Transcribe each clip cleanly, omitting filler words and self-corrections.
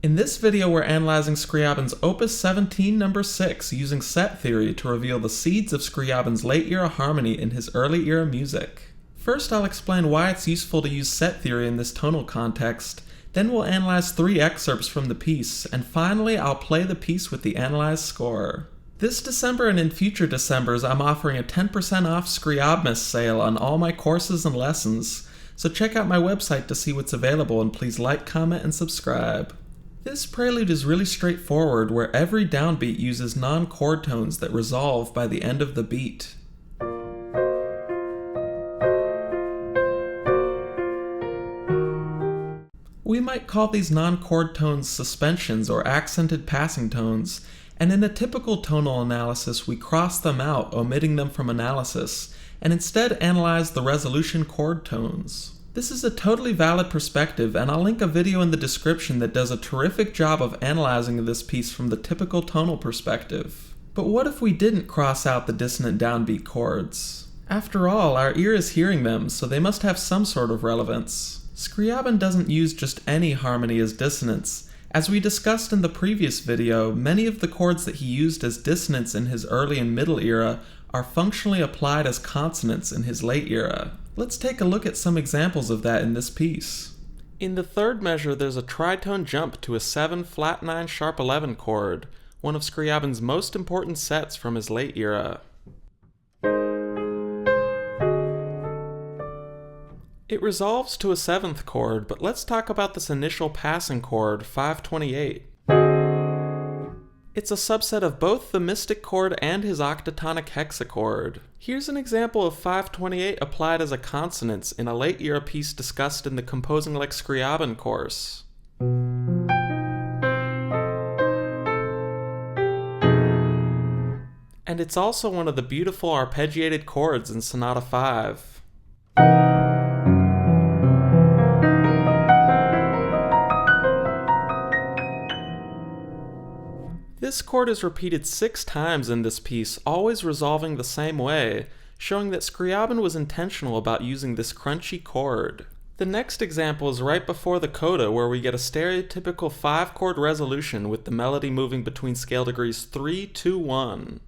In this video, we're analyzing Scriabin's Opus 17 number 6 using set theory to reveal the seeds of Scriabin's late-era harmony in his early-era music. First, I'll explain why it's useful to use set theory in this tonal context, then we'll analyze 3 excerpts from the piece, and finally I'll play the piece with the analyzed score. This December and in future Decembers, I'm offering a 10% off Scriabin sale on all my courses and lessons, so check out my website to see what's available and please like, comment, and subscribe. This prelude is really straightforward, where every downbeat uses non-chord tones that resolve by the end of the beat. We might call these non-chord tones suspensions or accented passing tones, and in a typical tonal analysis we cross them out, omitting them from analysis, and instead analyze the resolution chord tones. This is a totally valid perspective, and I'll link a video in the description that does a terrific job of analyzing this piece from the typical tonal perspective. But what if we didn't cross out the dissonant downbeat chords? After all, our ear is hearing them, so they must have some sort of relevance. Scriabin doesn't use just any harmony as dissonance. As we discussed in the previous video, many of the chords that he used as dissonance in his early and middle era are functionally applied as consonants in his late era. Let's take a look at some examples of that in this piece. In the third measure, there's a tritone jump to a 7 flat 9 sharp 11 chord, one of Scriabin's most important sets from his late era. It resolves to a 7th chord, but let's talk about this initial passing chord, 528. It's a subset of both the mystic chord and his octatonic hexachord. Here's an example of 528 applied as a consonance in a late era piece discussed in the Composing Like Scriabin course. And it's also one of the beautiful arpeggiated chords in Sonata 5. This chord is repeated 6 times in this piece, always resolving the same way, showing that Scriabin was intentional about using this crunchy chord. The next example is right before the coda, where we get a stereotypical 5-chord resolution with the melody moving between scale degrees 3, 2, 1.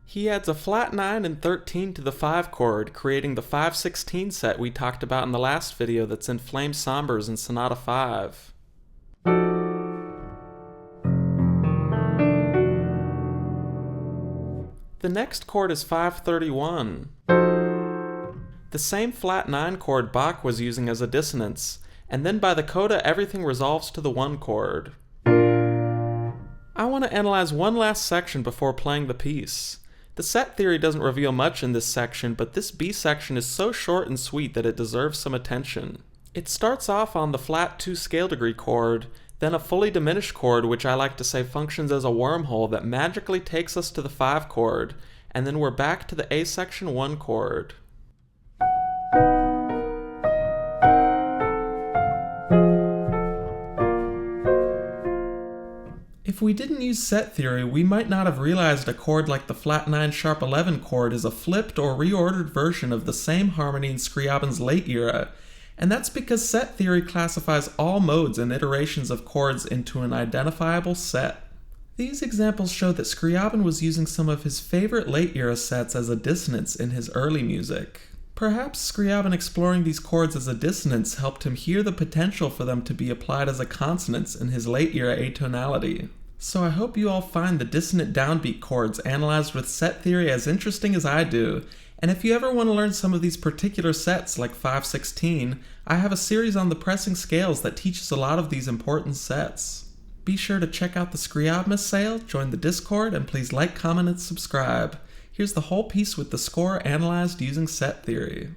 He adds a flat 9 and 13 to the 5 chord, creating the 5/16 set we talked about in the last video that's in Flame Sombres in Sonata 5. The next chord is 531. The same flat 9 chord Bach was using as a dissonance, and then by the coda everything resolves to the 1 chord. I want to analyze one last section before playing the piece. The set theory doesn't reveal much in this section, but this B section is so short and sweet that it deserves some attention. It starts off on the flat 2 scale degree chord, then a fully diminished chord which I like to say functions as a wormhole that magically takes us to the 5 chord, and then we're back to the A section 1 chord. If we didn't use set theory, we might not have realized a chord like the flat 9 sharp 11 chord is a flipped or reordered version of the same harmony in Scriabin's late era, and that's because set theory classifies all modes and iterations of chords into an identifiable set. These examples show that Scriabin was using some of his favorite late era sets as a dissonance in his early music. Perhaps Scriabin exploring these chords as a dissonance helped him hear the potential for them to be applied as a consonance in his late era atonality. So I hope you all find the dissonant downbeat chords analyzed with set theory as interesting as I do, and if you ever want to learn some of these particular sets like 5/16, I have a series on the pressing scales that teaches a lot of these important sets. Be sure to check out the Scriabin sale, join the Discord, and please like, comment, and subscribe. Here's the whole piece with the score analyzed using set theory.